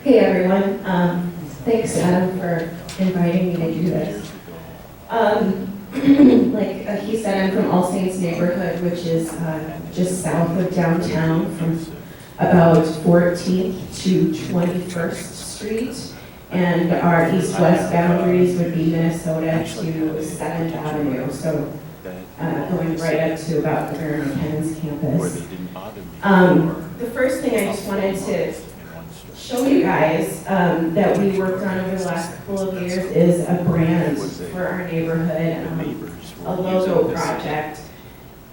Hey everyone, thanks Adam for inviting me to do this. Like he said, I'm from All Saints neighborhood, which is just south of downtown from about 14th to 21st Street. And our east-west boundaries would be Minnesota to 7th Avenue, so going right up to about the Governor Penn's campus. The first thing I just wanted to show you guys that we worked on over the last couple of years is a brand for our neighborhood, a logo project.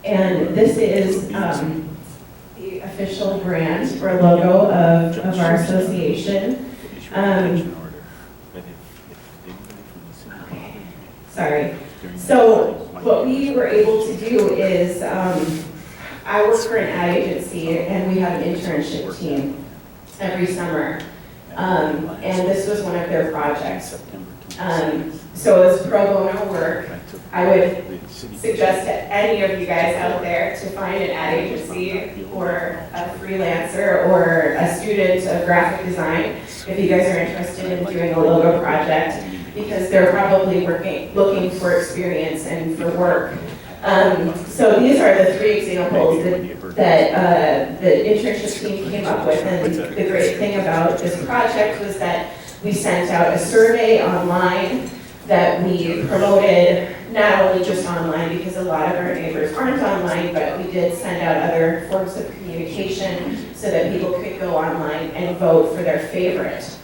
And this is the official brand or logo of our association. Sorry. So what we were able to do is, I work for an ad agency and we have an internship team every summer. And this was one of their projects. So as pro bono work, I would suggest to any of you guys out there to find an ad agency or a freelancer or a student of graphic design if you guys are interested in doing a logo project, because they're probably looking for experience and for work. So these are the three examples that the internship team came up with. And the great thing about this project was that we sent out a survey online that we promoted, not only just online, because a lot of our neighbors aren't online, but we did send out other forms of communication so that people could go online and vote for their favorite.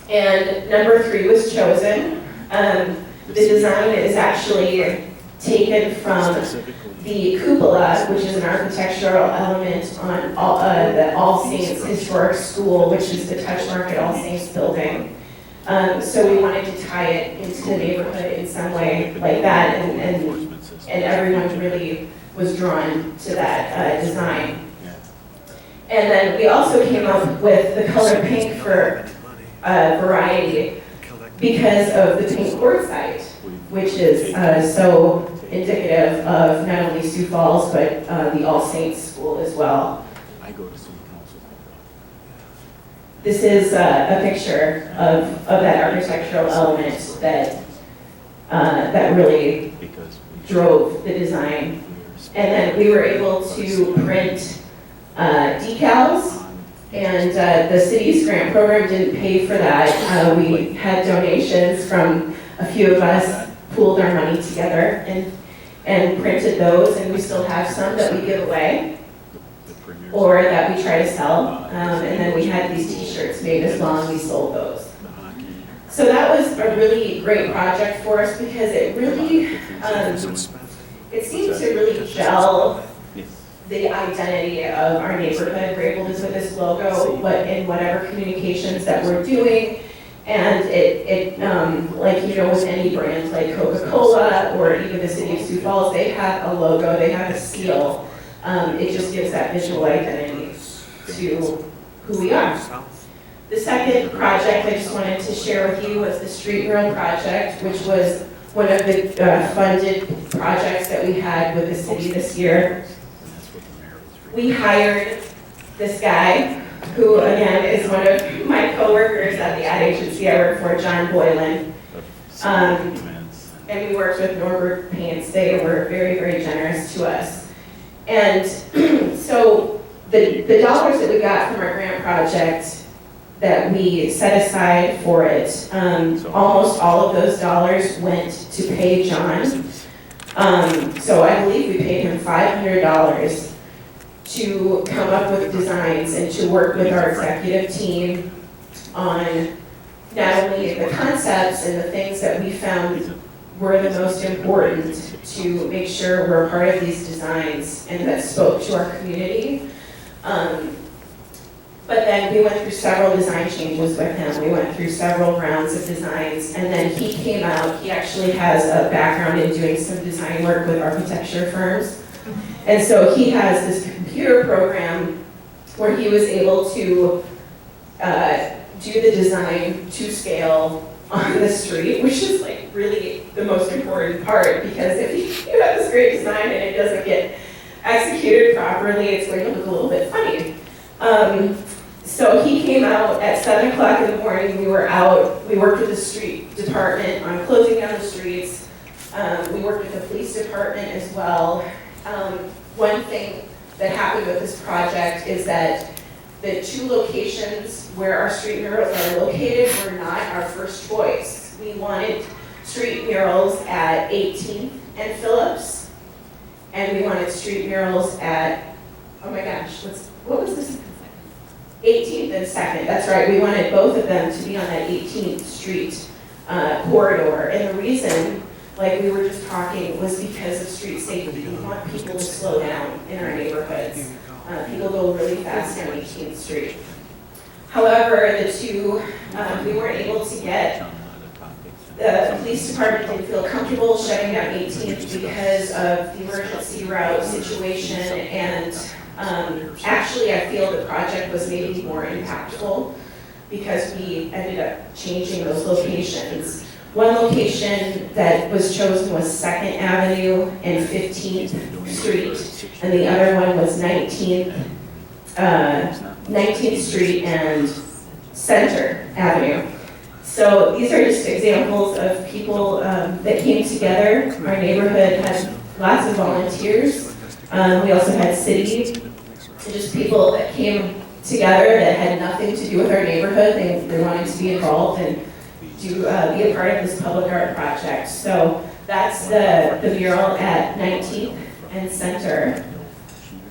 And number 3 was chosen. The design is actually taken from the cupola, which is an architectural element on the All Saints Historic School, which is the Touch Market All Saints building. So we wanted to tie it into the neighborhood in some way like that, and everyone really was drawn to that design. And then we also came up with the color pink for variety because of the pink quartzite, which is so indicative of not only Sioux Falls, but the All Saints School as well. This is a picture of that architectural element that really drove the design. And then we were able to print decals, and the city's grant program didn't pay for that. We had donations from a few of us, pooled our money together and printed those, and we still have some that we give away or that we try to sell. And then we had these t-shirts made as well, and we sold those. So that was a really great project for us because it really, it seemed to really gel the identity of our neighborhood. We're able to put this logo in whatever communications that we're doing. And it like, you know, with any brand like Coca-Cola or even the city of Sioux Falls, they have a logo, they have a seal. It just gives that visual identity to who we are. The second project I just wanted to share with you was the Street Mural Project, which was one of the funded projects that we had with the city this year. We hired this guy, who again is one of my coworkers at the ad agency I work for, John Boylan. And we worked with Norbert Paints. They were very, very generous to us. And so the dollars that we got from our grant project that we set aside for it, almost all of those dollars went to pay John. So I believe we paid him $500 to come up with designs and to work with our executive team on not only the concepts and the things that we found were the most important to make sure we're a part of these designs and that spoke to our community. But then we went through several design changes with him. We went through several rounds of designs, and then he came out. He actually has a background in doing some design work with architecture firms. And so he has this computer program where he was able to do the design to scale on the street, which is like really the most important part, because if you have this great design and it doesn't get executed properly, it's going to look a little bit funny. So he came out at 7 o'clock in the morning. We were out. We worked with the street department on closing down the streets. We worked with the police department as well. One thing that happened with this project is that the 2 locations where our street murals are located were not our first choice. We wanted street murals at 18th and Phillips, and we wanted street murals at, oh my gosh, what was this? 18th and 2nd, that's right. We wanted both of them to be on that 18th Street corridor. And the reason, like we were just talking, was because of street safety. We want people to slow down in our neighborhoods. People go really fast on 18th Street. However, the 2, we weren't able to get, the police department didn't feel comfortable shutting down 18th because of the emergency route situation, and actually I feel the project was maybe more impactful because we ended up changing those locations. One location that was chosen was 2nd Avenue and 15th Street, and the other one was 19th Street and Center Avenue. So these are just examples of people that came together. Our neighborhood had lots of volunteers. We also had city, just people that came together that had nothing to do with our neighborhood. They wanted to be involved and be a part of this public art project. So that's the mural at 19th and Center.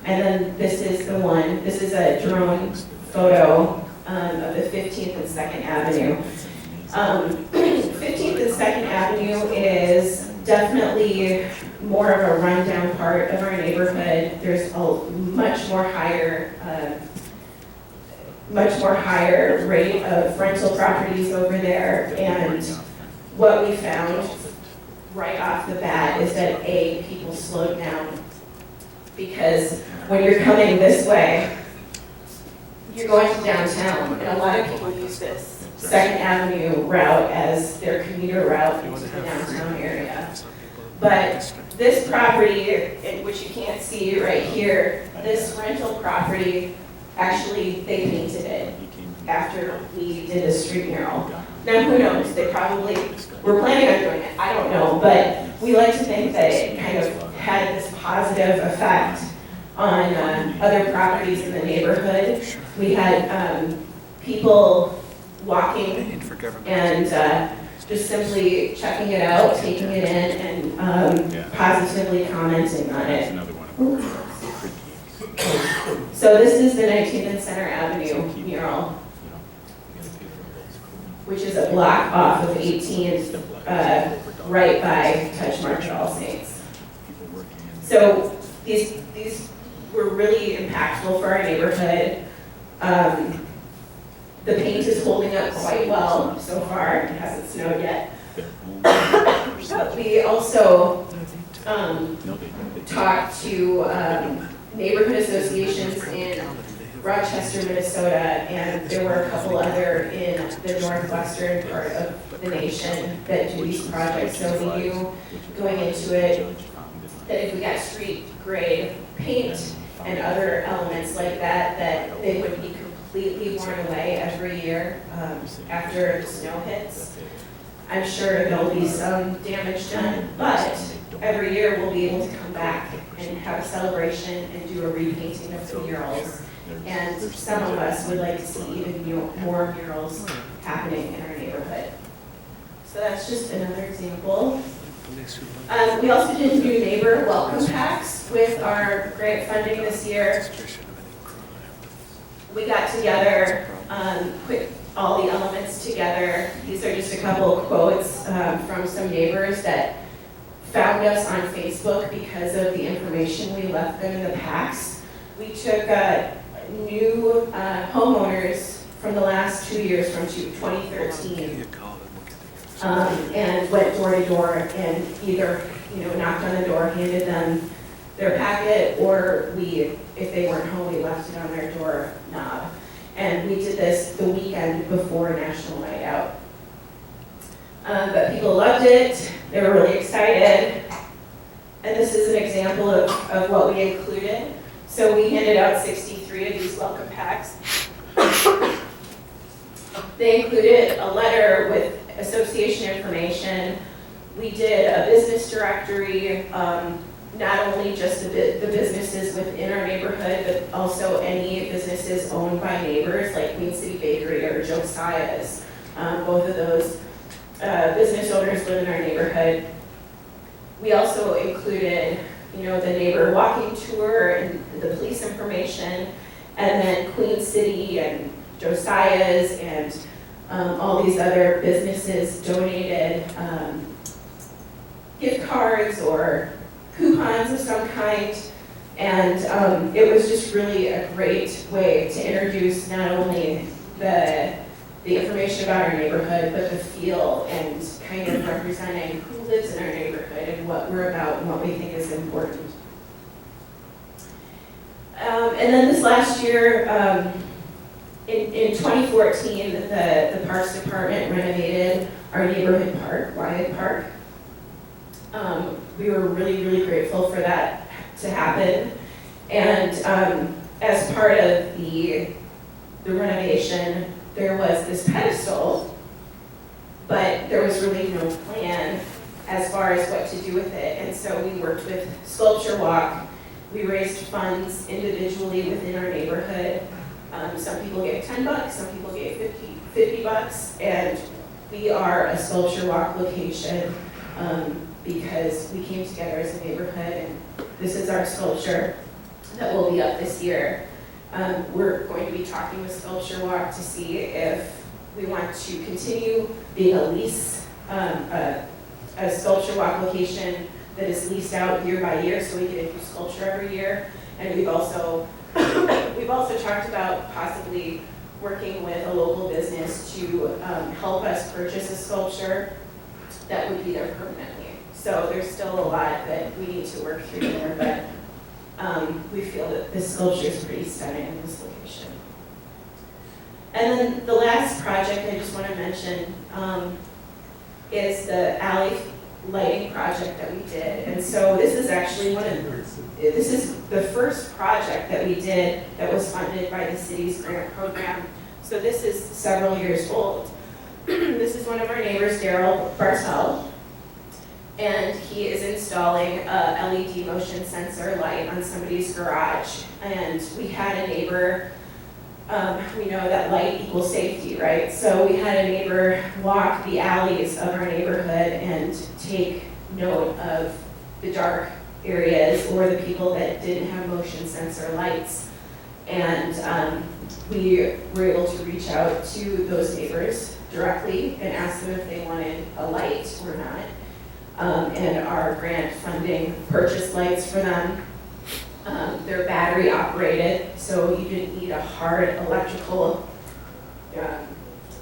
And then this is the one, this is a drone photo of the 15th and 2nd Avenue. 15th and 2nd Avenue is definitely more of a rundown part of our neighborhood. There's a much more higher rate of rental properties over there. And what we found right off the bat is that people slowed down, because when you're coming this way, you're going to downtown, and a lot of people use this 2nd Avenue route as their commuter route into the downtown area. But this property, which you can't see right here, this rental property, actually they painted it after we did a street mural. Now who knows, they probably were planning on doing it, I don't know, but we like to think that it kind of had this positive effect on other properties in the neighborhood. We had people walking and just simply checking it out, taking it in, and positively commenting on it. So this is the 19th and Center Avenue mural, which is a block off of 18th, right by Touch Market All Saints. So these were really impactful for our neighborhood. The paint is holding up quite well so far. It hasn't snowed yet. But we also talked to neighborhood associations in Rochester, Minnesota, and there were a couple other in the northwestern part of the nation that do these projects. So we knew going into it that if we got street grade paint and other elements like that, that they would be completely worn away every year after the snow hits. I'm sure there'll be some damage done, but every year we'll be able to come back and have a celebration and do a repainting of the murals. And some of us would like to see even more murals happening in our neighborhood. So that's just another example. We also did new neighbor welcome packs with our grant funding this year. We got together, put all the elements together. These are just a couple of quotes from some neighbors that found us on Facebook because of the information we left them in the packs. We took new homeowners from the last 2 years, from 2013, and went door to door and either knocked on the door, handed them their packet, or if they weren't home, we left it on their door knob. And we did this the weekend before National Night Out. But people loved it. They were really excited. And this is an example of what we included. So we handed out 63 of these welcome packs. They included a letter with association information. We did a business directory, not only just the businesses within our neighborhood, but also any businesses owned by neighbors, like Queen City Bakery or Josiah's. Both of those business owners live in our neighborhood. We also included, the neighbor walking tour and the police information, and then Queen City and Josiah's and all these other businesses donated gift cards or coupons of some kind, and it was just really a great way to introduce not only the information about our neighborhood, but the feel and kind of representing who lives in our neighborhood and what we're about and what we think is important. And then this last year, in 2014, the Parks Department renovated our neighborhood park, Wyatt Park. We were really, really grateful for that to happen. And as part of the renovation, there was this pedestal, but there was really no plan as far as what to do with it. And so we worked with Sculpture Walk. We raised funds individually within our neighborhood. Some people gave $10, some people gave $50, and we are a Sculpture Walk location because we came together as a neighborhood, and this is our sculpture that will be up this year. We're going to be talking with Sculpture Walk to see if we want to continue being a lease, a Sculpture Walk location that is leased out year by year, so we get a new sculpture every year. And we've also talked about possibly working with a local business to help us purchase a sculpture that would be there permanently. So there's still a lot that we need to work through there, but we feel that this sculpture is pretty stunning in this location. And then the last project I just want to mention is the alley lighting project that we did. And so this is actually this is the first project that we did that was funded by the city's grant program. So this is several years old. This is one of our neighbors, Daryl Bartel, and he is installing a LED motion sensor light on somebody's garage. And we had a neighbor, we know that light equals safety, right? So we had a neighbor walk the alleys of our neighborhood and take note of the dark areas or the people that didn't have motion sensor lights. And we were able to reach out to those neighbors directly and ask them if they wanted a light or not. And our grant funding purchased lights for them. They're battery operated, so you didn't need a hard electrical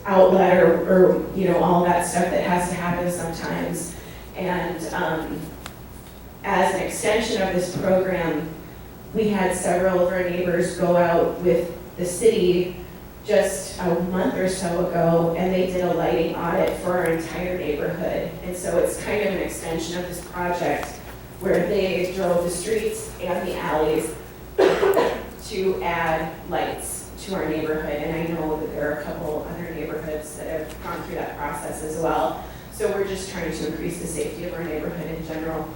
outlet or all that stuff that has to happen sometimes. And as an extension of this program, we had several of our neighbors go out with the city just a month or so ago, and they did a lighting audit for our entire neighborhood. And so it's kind of an extension of this project where they drove the streets and the alleys to add lights to our neighborhood. And I know that there are a couple other neighborhoods that have gone through that process as well. So we're just trying to increase the safety of our neighborhood in general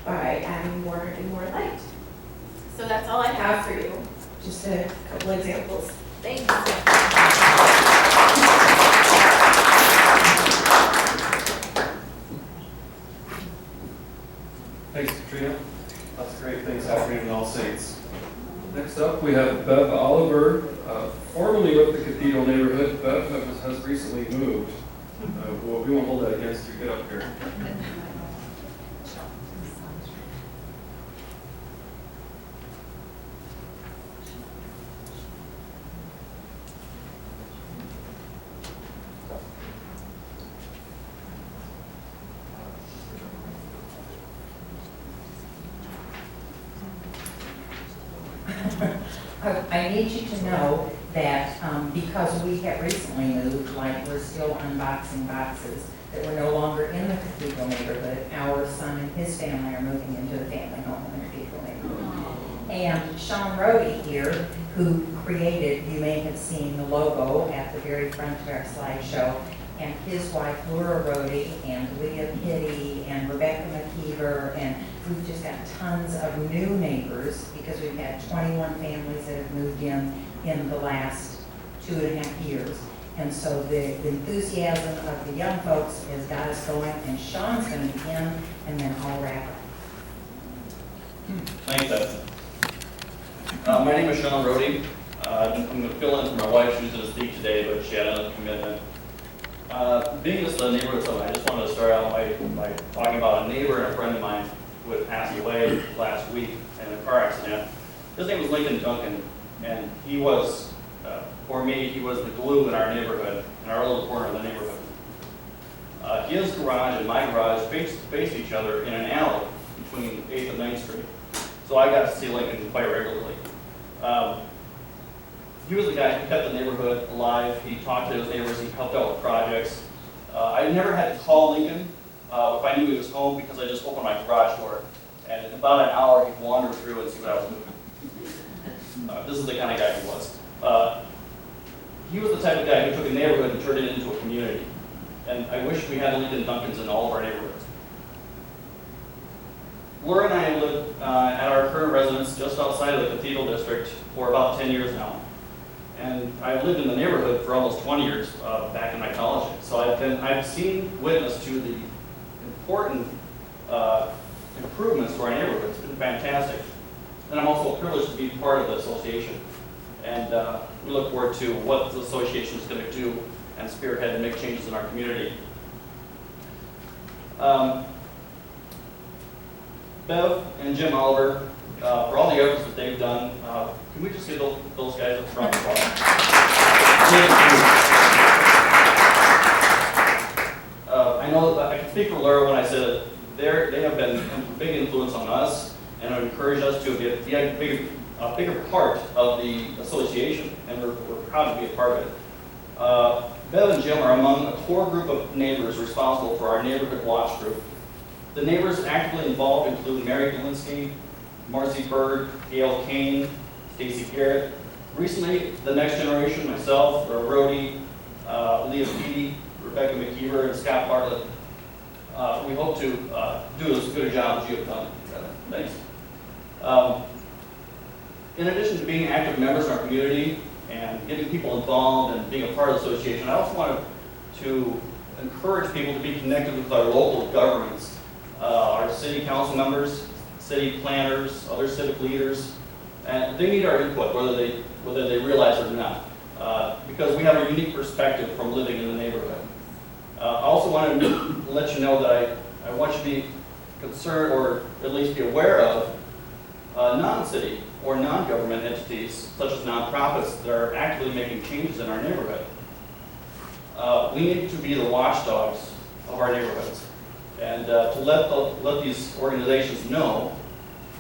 by adding more and more light. So that's all I have for you. Just a couple examples. Thank you. Thanks, Katrina. Lots of great things happening in All Saints. Next up, we have Bev Oliver, formerly with the Cathedral neighborhood. Bev has recently moved. Well, we won't hold that against you. Get up here. I need you to know that because we have recently moved, like we're still unboxing boxes, that we're no longer in the Cathedral neighborhood. Our son and his family are moving into the family home in the Cathedral neighborhood. And Sean Rohde here, who created, you may have seen the logo at the very front of our slideshow, and his wife Laura Rohde and Leah Pitty and Rebecca McKeever, and we've just got tons of new neighbors because we've had 21 families that have moved in the last 2.5 years. And so the enthusiasm of the young folks has got us going, and Sean's going to begin, and then I'll wrap up. Thanks, Ed. My name is Sean Rohde. I'm going to fill in for my wife. She was going to speak today, but she had another commitment. Being this the neighborhood summit, I just wanted to start out by talking about a neighbor and a friend of mine who had passed away last week in a car accident. His name was Lincoln Duncan, and he was, for me, he was the glue in our neighborhood, in our little corner of the neighborhood. His garage and my garage faced each other in an alley between 8th and 9th Street. So I got to see Lincoln quite regularly. He was the guy who kept the neighborhood alive. He talked to his neighbors. He helped out with projects. I never had to call Lincoln if I knew he was home because I just opened my garage door. And in about an hour, he'd wander through and see what I was moving. This is the kind of guy he was. He was the type of guy who took a neighborhood and turned it into a community. And I wish we had Lincoln Duncans in all of our neighborhoods. Laura and I have lived at our current residence just outside of the Cathedral District for about 10 years now. And I've lived in the neighborhood for almost 20 years back in my college. So I've seen, witness to the important improvements to our neighborhood. It's been fantastic. And I'm also privileged to be part of the association. And we look forward to what the association is going to do and spearhead and make changes in our community. Bev and Jim Oliver, for all the efforts that they've done, can we just get those guys up front? I know that I can speak for Laura when I said they have been a big influence on us and have encouraged us to be a bigger part of the association, and we're proud to be a part of it. Bev and Jim are among a core group of neighbors responsible for our neighborhood watch group. The neighbors actively involved include Mary Galinsky, Marcy Bird, Gail Kane, Stacy Garrett. Recently, the next generation, myself, Rhodey, Leah Petey, Rebecca McKeever, and Scott Bartlett. We hope to do as good a job as you have done. Thanks. In addition to being active members in our community and getting people involved and being a part of the association, I also wanted to encourage people to be connected with our local governments, our city council members, city planners, other civic leaders, and they need our input, whether they realize it or not, because we have a unique perspective from living in the neighborhood. I also wanted to let you know that I want you to be concerned, or at least be aware of, non-city or non-government entities, such as nonprofits, that are actively making changes in our neighborhood. We need to be the watchdogs of our neighborhoods, and to let these organizations know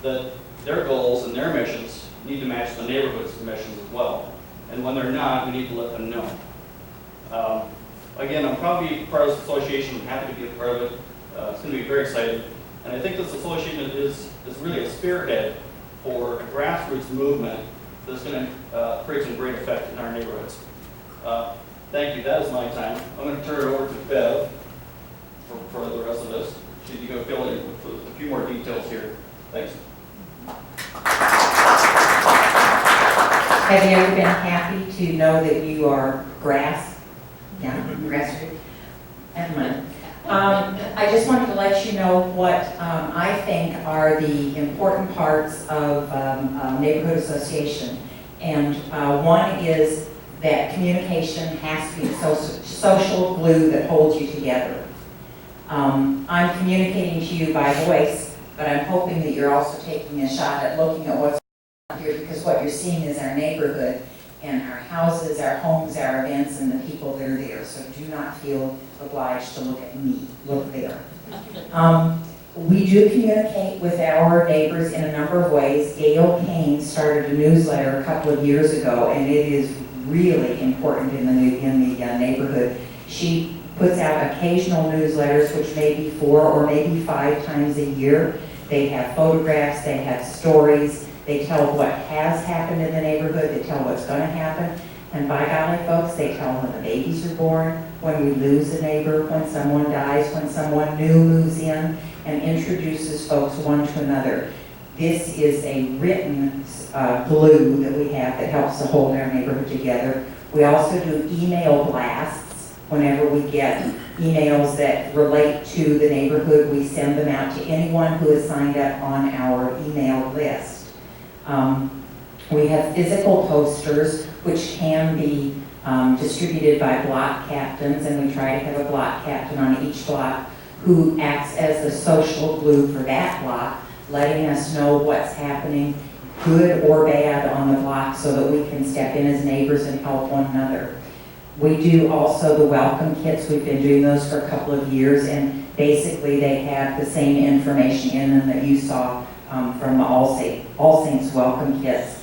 that their goals and their missions need to match the neighborhood's missions as well. And when they're not, we need to let them know. Again, I'm proud to be part of this association. I'm happy to be a part of it. It's going to be very exciting. And I think this association is really a spearhead for a grassroots movement that's going to create some great effect in our neighborhoods. Thank you. That is my time. I'm going to turn it over to Bev for the rest of this. She's going to fill in with a few more details here. Thanks. Have you ever been happy to know that you are grassroots? I just wanted to let you know what I think are the important parts of neighborhood association. And one is that communication has to be the social glue that holds you together. I'm communicating to you by voice, but I'm hoping that you're also taking a shot at looking at what's here, because what you're seeing is our neighborhood and our houses, our homes, our events, and the people that are there. So do not feel obliged to look at me, look there. We do communicate with our neighbors in a number of ways. Gail Kane started a newsletter a couple of years ago, and it is really important in the neighborhood. She puts out occasional newsletters, which may be 4 or maybe 5 times a year. They have photographs, they have stories, They tell what has happened in the neighborhood, they tell what's going to happen, and by golly, folks, they tell when the babies are born, when we lose a neighbor, when someone dies, when someone new moves in, and introduces folks one to another. This is a written glue that we have that helps to hold our neighborhood together. We also do email blasts. Whenever we get emails that relate to the neighborhood, we send them out to anyone who is signed up on our email list. We have physical posters, which can be distributed by block captains, and we try to have a block captain on each block who acts as the social glue for that block, letting us know what's happening, good or bad, on the block so that we can step in as neighbors and help one another. We do also the welcome kits. We've been doing those for a couple of years, and basically they have the same information in them that you saw from the All Saints welcome kits.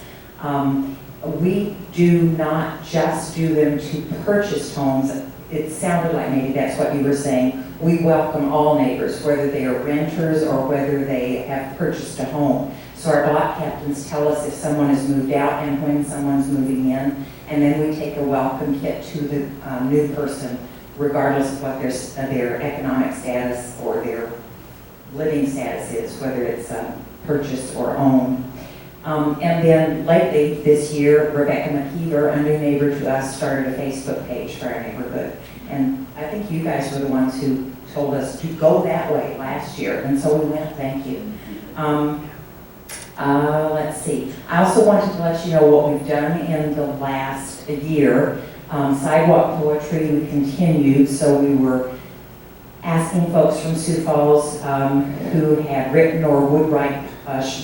We do not just do them to purchase homes. It sounded like maybe that's what you were saying. We welcome all neighbors, whether they are renters or whether they have purchased a home. So our block captains tell us if someone has moved out and when someone's moving in, and then we take a welcome kit to the new person, regardless of what their economic status or their living status is, whether it's purchased or owned. And then lately this year, Rebecca McKeever, a new neighbor to us, started a Facebook page for our neighborhood. And I think you guys were the ones who told us to go that way last year, and so we went. Thank you. Let's see. I also wanted to let you know what we've done in the last year. Sidewalk poetry, we continued, so we were asking folks from Sioux Falls who had written or would write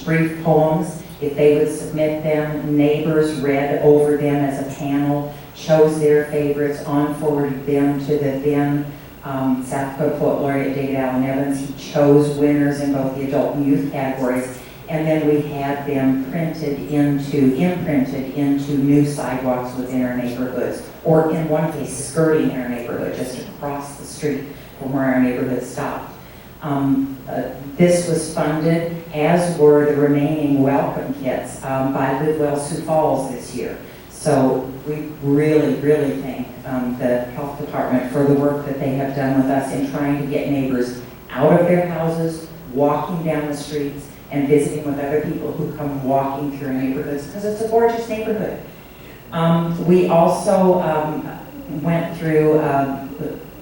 brief poems if they would submit them. Neighbors read over them as a panel, chose their favorites, on-forwarded them to the then South Dakota Poet Laureate David Allen Evans. He chose winners in both the adult and youth categories, and then we had them imprinted into new sidewalks within our neighborhoods, or in one case, skirting our neighborhood, just across the street from where our neighborhood stopped. This was funded, as were the remaining welcome kits, by Live Well Sioux Falls this year. So we really, really thank the health department for the work that they have done with us in trying to get neighbors out of their houses, walking down the streets, and visiting with other people who come walking through our neighborhoods, because it's a gorgeous neighborhood. We also went through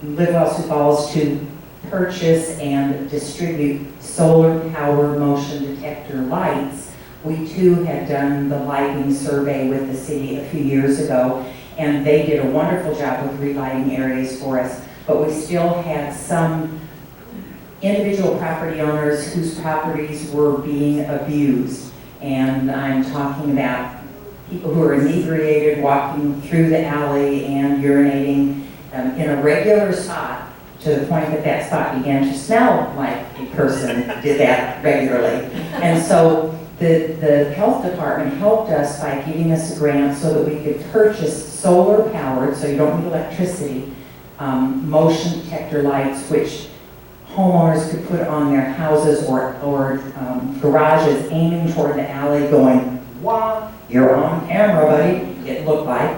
Live Well Sioux Falls to purchase and distribute solar power motion detector lights. We too had done the lighting survey with the city a few years ago, and they did a wonderful job with relighting areas for us, but we still had some individual property owners whose properties were being abused. And I'm talking about people who are inebriated, walking through the alley and urinating in a regular spot, to the point that that spot began to smell like a person did that regularly. And so the health department helped us by giving us a grant so that we could purchase solar powered, so you don't need electricity, motion detector lights, which homeowners could put on their houses or garages, aiming toward the alley, going, "Wah, you're on camera, buddy," it looked like.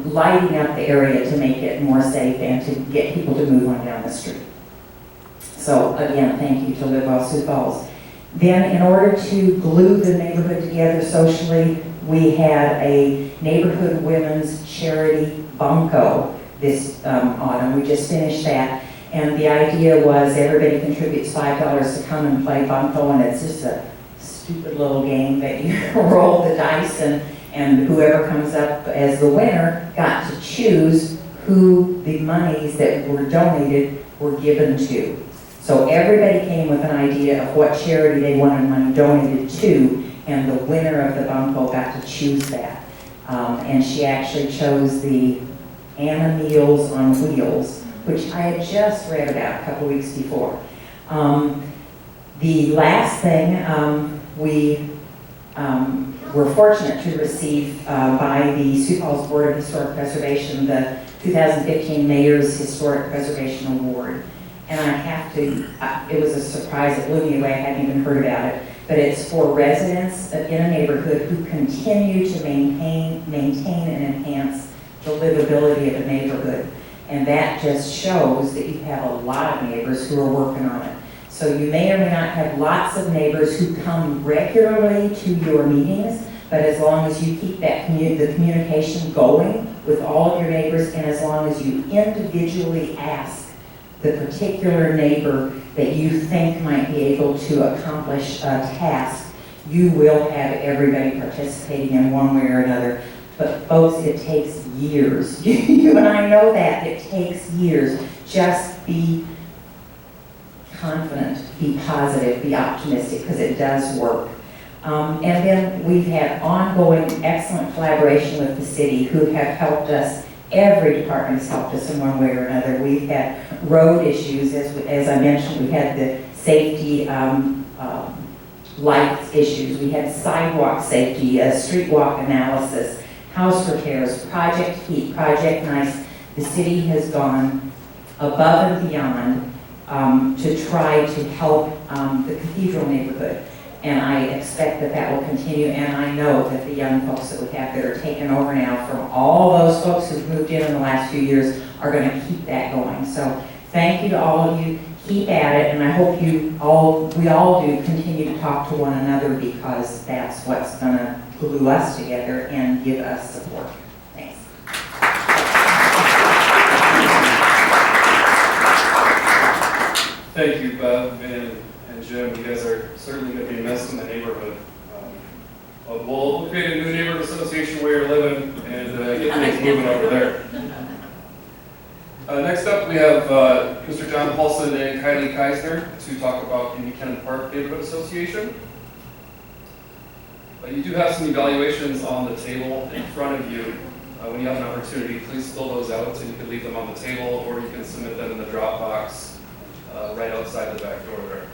Lighting up the area to make it more safe and to get people to move on down the street. So again, thank you to Live Well Sioux Falls. Then in order to glue the neighborhood together socially, we had a neighborhood women's charity bunco this autumn. We just finished that. And the idea was everybody contributes $5 to come and play bunco, and it's just a stupid little game that you roll the dice, and whoever comes up as the winner got to choose who the monies that were donated were given to. So everybody came with an idea of what charity they wanted money donated to, and the winner of the bunco got to choose that. And she actually chose the Anna Meals on Wheels, which I had just read about a couple weeks before. The last thing, we were fortunate to receive by the Sioux Falls Board of Historic Preservation the 2015 Mayor's Historic Preservation Award. And I have to, it was a surprise, it blew me away, I hadn't even heard about it. but it's for residents in a neighborhood who continue to maintain and enhance the livability of a neighborhood. And that just shows that you have a lot of neighbors who are working on it. So you may or may not have lots of neighbors who come regularly to your meetings, but as long as you keep that the communication going with all of your neighbors, and as long as you individually ask the particular neighbor that you think might be able to accomplish a task, you will have everybody participating in one way or another. But folks, it takes years. You and I know that. It takes years. Just be confident, be positive, be optimistic, because it does work. And then we've had ongoing excellent collaboration with the city, who have helped us. Every department has helped us in one way or another. We've had road issues, as I mentioned. We had the safety lights issues. We had sidewalk safety, street walk analysis, house repairs, Project Heat, Project Nice. The city has gone above and beyond to try to help the cathedral neighborhood. And I expect that that will continue, and I know that the young folks that we have that are taking over now from all those folks who've moved in the last few years are going to keep that going. So thank you to all of you. Keep at it, and I hope we all do continue to talk to one another, because that's what's going to glue us together and give us support. Thanks. Thank you, Bev and Jim. You guys are certainly going to be missed in the neighborhood. We'll create a new neighborhood association where you're living and get things moving over there. Next up, we have Mr. John Paulson and Kylie Keisner to talk about the Buchanan Park Neighborhood Association. You do have some evaluations on the table in front of you. When you have an opportunity, please fill those out, and you can leave them on the table, or you can submit them in the drop box right outside the back door there.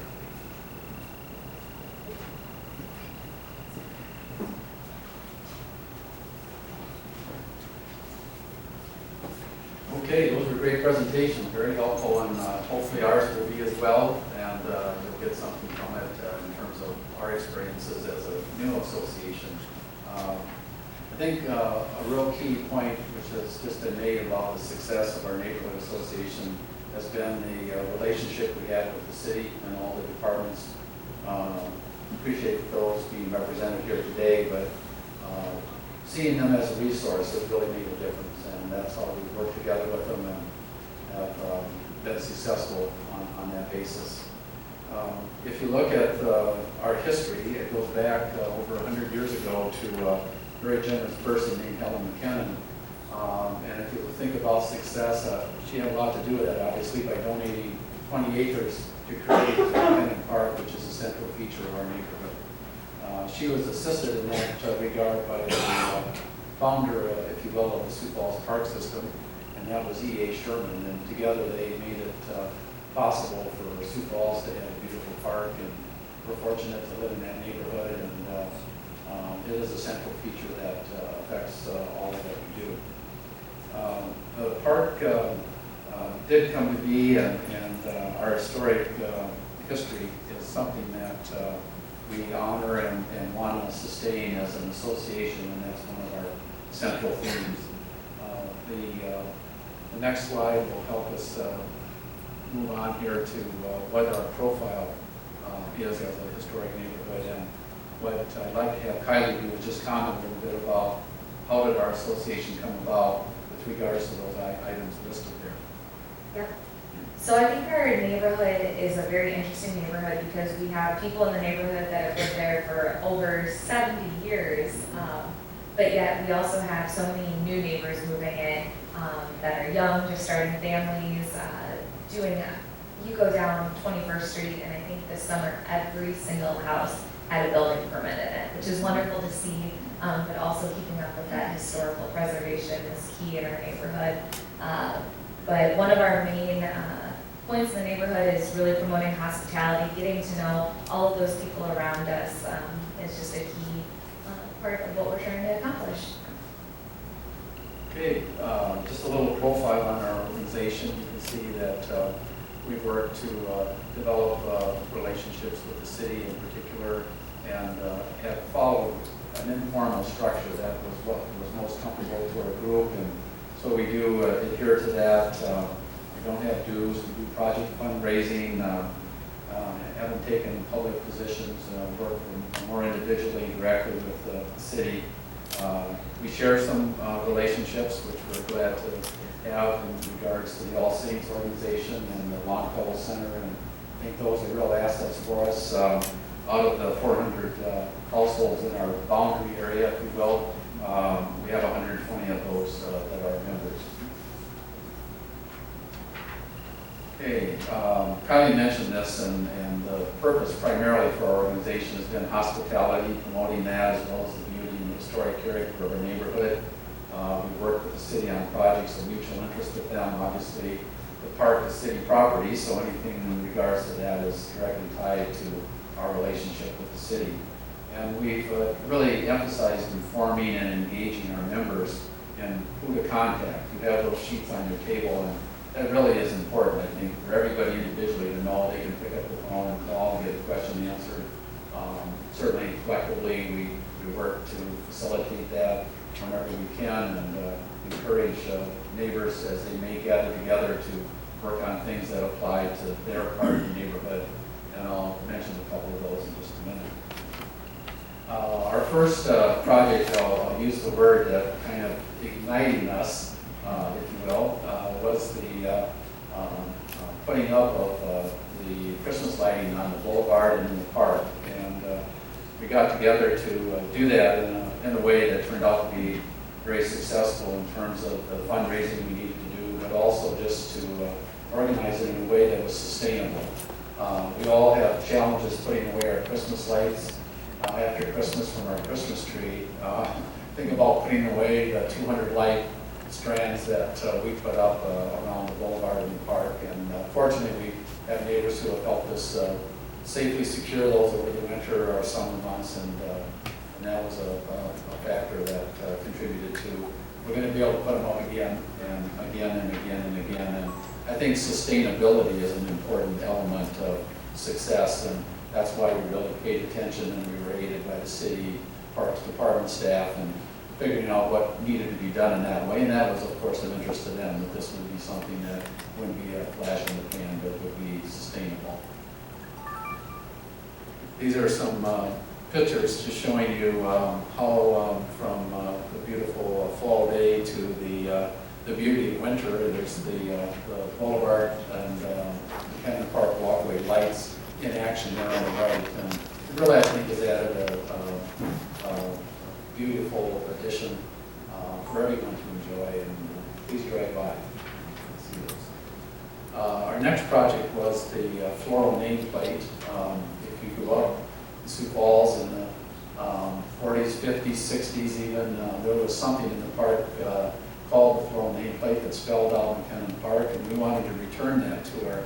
Okay, those were great presentations, very helpful, and hopefully ours will be as well, and you'll get something from it in terms of our experiences as a new association. I think a real key point, which has just been made about the success of our neighborhood association, has been the relationship we had with the city and all the departments. Appreciate those being represented here today, but seeing them as a resource has really made a difference, and that's how we've worked together with them and have been successful on that basis. If you look at our history, it goes back over 100 years ago to a very generous person named Helen McKinnon. And if you think about success, she had a lot to do with that, obviously, by donating 20 acres to create Buchanan Park, which is a central feature of our neighborhood. She was assisted in that regard by the founder, if you will, of the Sioux Falls Park System, and that was E.A. Sherman. And together they made it possible for Sioux Falls to have a beautiful park, and we're fortunate to live in that neighborhood, and it is a central feature that affects all that we do. The park did come to be, and our historic history is something that we honor and want to sustain as an association, and that's one of our central themes. The next slide will help us move on here to what our profile is as a historic neighborhood, and what I'd like to have Kylie do is just comment a little bit about how did our association come about with regards to those items listed there. Yep. So I think our neighborhood is a very interesting neighborhood because we have people in the neighborhood that have lived there for over 70 years, but yet we also have so many new neighbors moving in that are young, just starting families, you go down 21st Street, and I think this summer every single house had a building permit in it, which is wonderful to see, but also keeping up with that historical preservation is key in our neighborhood. But one of our main points in the neighborhood is really promoting hospitality, getting to know all of those people around us is just a key part of what we're trying to accomplish. Okay, just a little profile on our organization. You can see that we've worked to develop relationships with the city, in particular and have followed an informal structure. That was what was most comfortable to our group, and so we do adhere to that. We don't have dues. We do project fundraising. Haven't taken public positions. Work more individually, directly with the city. We share some relationships, which we're glad to have in regards to the All Saints organization and the Longfellow Center, and I think those are real assets for us. Out of the 400 households in our boundary area, if you will, we have 120 of those that are members. Okay, Kylie mentioned this, and the purpose primarily for our organization has been hospitality, promoting that as well as the beauty and historic character of our neighborhood. We work with the city on projects of mutual interest with them. Obviously, the park is city property, so anything in regards to that is directly tied to our relationship with the city. And we've really emphasized informing and engaging our members in who to contact. You have those sheets on your table, and that really is important, I think, for everybody individually to know they can pick up the phone and call and get a question answered. Certainly, collectively, we work to facilitate that whenever we can, and encourage neighbors as they may gather together to work on things that apply to their part of the neighborhood. And I'll mention a couple of those in just a minute. Our first project, I'll use the word kind of igniting us, if you will, was the putting up of the Christmas lighting on the boulevard and in the park. And we got together to do that in a way that turned out to be very successful in terms of the fundraising we needed to do, but also just to organize it in a way that was sustainable. We all have challenges putting away our Christmas lights after Christmas from our Christmas tree. Think about putting away the 200 light strands that we put up around the boulevard and the park. And fortunately, we have neighbors who have helped us safely secure those over the winter or summer months, and that was a factor that contributed to. We're going to be able to put them up again and again and again and again. And I think sustainability is an important element of success, and that's why we really paid attention, and we were aided by the city, Parks Department staff, and figuring out what needed to be done in that way. And that was, of course, of interest to them, that this would be something that wouldn't be a flash in the pan, but would be sustainable. These are some pictures just showing you how from the beautiful fall day to the beauty of winter. There's the boulevard and Cannon Park walkway lights in action there on the right. And it really, I think, has added a beautiful addition for everyone to enjoy, and please drive by and see those. Our next project was the floral nameplate. If you go up Sioux Falls in the 40s, 50s, 60s even, there was something in the park called the floral nameplate that spelled out McKinnon Park, and we wanted to return that to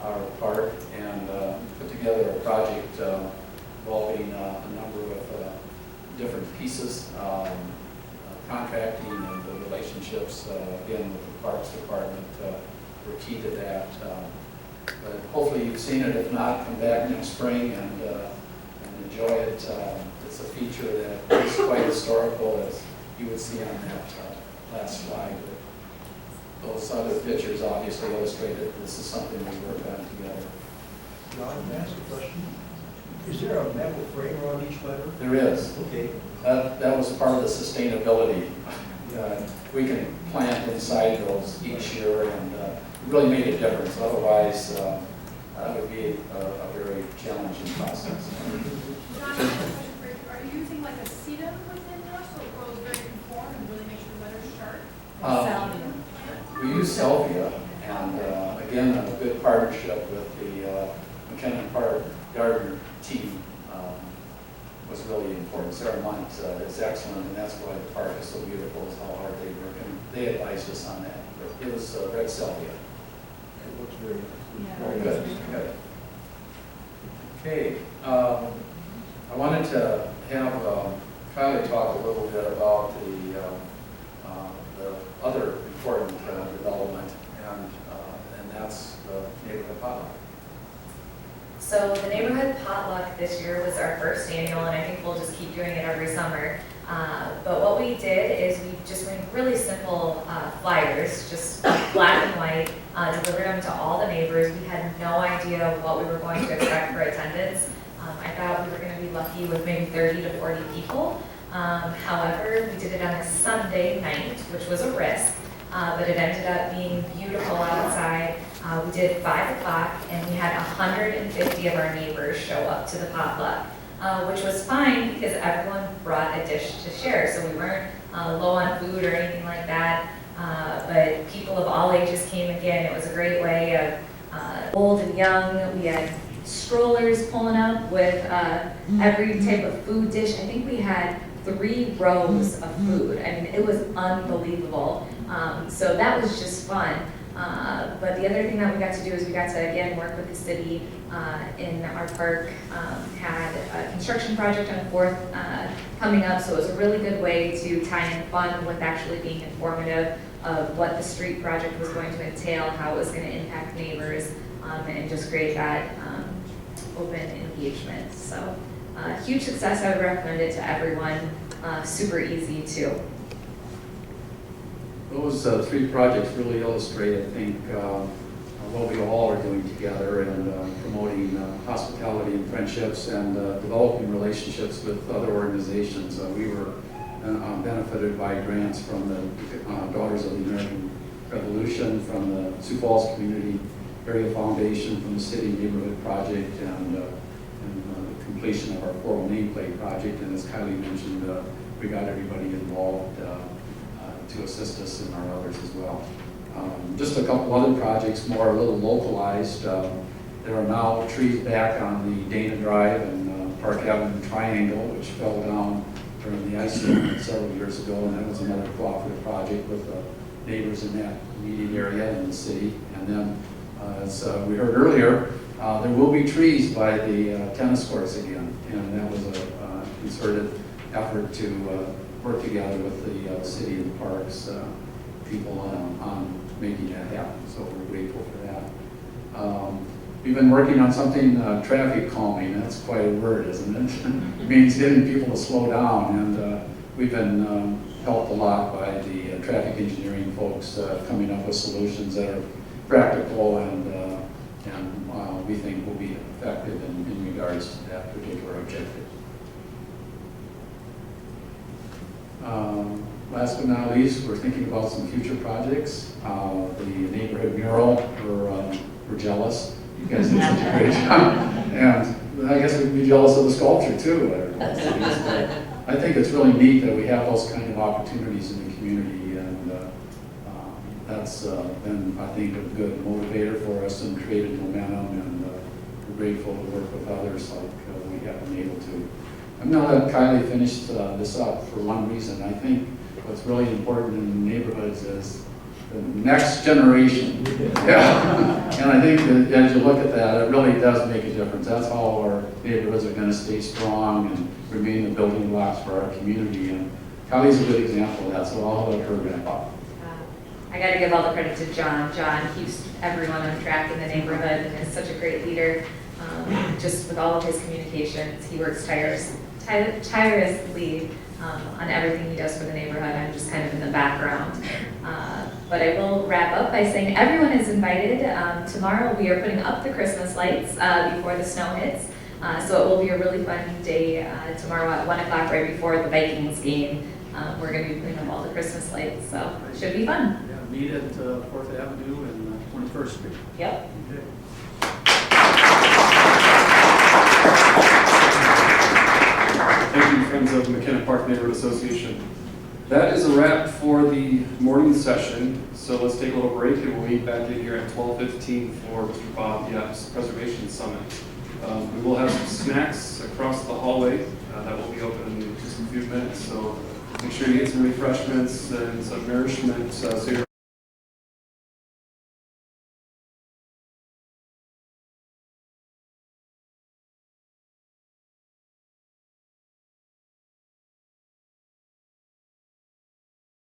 our park and put together a project involving a number of different pieces, contracting and the relationships, again, with the Parks Department were key to that. But hopefully you've seen it. If not, come back next spring and enjoy it. It's a feature that is quite historical, as you would see on that last slide. But those other pictures obviously illustrate that this is something we worked on together. John, can I ask a question? Is there a metal frame around each letter? There is. Okay. That was part of the sustainability. We can plant inside those each year, and it really made a difference. Otherwise, that would be a very challenging process. John, I have a question for you. Are you using like a sedum within there so it grows very uniform and really makes your letters sharp? We use salvia, and again, a good partnership with the McKinnon Park Garden team was really important. Sarah Munt is excellent, and that's why the park is so beautiful, is how hard they work, and they advised us on that. But it was red salvia. It looks very nice. Very good. Good. Okay. I wanted to have Kylie talk a little bit about the other important development, and that's the neighborhood potluck. So the neighborhood potluck this year was our first annual, and I think we'll just keep doing it every summer. But what we did is we just made really simple flyers, just black and white, delivered them to all the neighbors. We had no idea what we were going to expect for attendance. I thought we were going to be lucky with maybe 30 to 40 people. However, we did it on a Sunday night, which was a risk, but it ended up being beautiful outside. We did 5 o'clock, and we had 150 of our neighbors show up to the potluck, which was fine because everyone brought a dish to share, so we weren't low on food or anything like that. But people of all ages came again. It was a great way of old and young. We had strollers pulling up with every type of food dish. I think we had 3 rows of food. I mean, it was unbelievable. So that was just fun. But the other thing that we got to do is we got to, again, work with the city in our park, had a construction project on the 4th coming up, so it was a really good way to tie in fun with actually being informative of what the street project was going to entail, how it was going to impact neighbors, and just create that open engagement. So huge success. I would recommend it to everyone. Super easy too. Those 3 projects really illustrate, I think, what we all are doing together and promoting hospitality and friendships and developing relationships with other organizations. We were benefited by grants from the Daughters of the American Revolution, from the Sioux Falls Community Area Foundation, from the City Neighborhood Project, and the completion of our floral nameplate project. And as Kylie mentioned, we got everybody involved to assist us in our others as well. Just a couple other projects, more a little localized. There are now trees back on the Dana Drive and Park Avenue Triangle, which fell down during the ice storm several years ago, and that was another cooperative project with the neighbors in that immediate area in the city. And then, as we heard earlier, there will be trees by the tennis courts again, and that was a concerted effort to work together with the city and the parks people on making that happen. So we're grateful for that. We've been working on something traffic calming. That's quite a word, isn't it? It means getting people to slow down, and we've been helped a lot by the traffic engineering folks coming up with solutions that are practical and we think will be effective in regards to that particular objective. Last but not least, we're thinking about some future projects. The neighborhood mural, we're jealous. You guys did such a great job. And I guess we'd be jealous of the sculpture too. I think it's really neat that we have those kind of opportunities in the community, and that's been, I think, a good motivator for us and created momentum, and we're grateful to work with others like we have been able to. I'm going to let Kylie finish this up for one reason. I think what's really important in the neighborhoods is the next generation. Yeah. And I think that as you look at that, it really does make a difference. That's how our neighborhoods are going to stay strong and remain the building blocks for our community. And Kylie's a good example of that, so I'll let her wrap up. I got to give all the credit to John. John keeps everyone on track in the neighborhood and is such a great leader. Just with all of his communications, he works tirelessly on everything he does for the neighborhood. I'm just kind of in the background. But I will wrap up by saying everyone is invited. Tomorrow we are putting up the Christmas lights before the snow hits. So it will be a really fun day tomorrow at 1 o'clock right before the Vikings game. We're going to be putting up all the Christmas lights, so it should be fun. Yeah, meet at 4th Avenue and 21st Street. Yep. Okay. Thank you, friends of McKenna Park Neighborhood Association. That is a wrap for the morning session. So let's take a little break and we'll meet back in here at 12:15 for Mr. Bob Yep's Preservation Summit. We will have some snacks across the hallway that will be open in just a few minutes. So make sure you get some refreshments and some nourishment so you're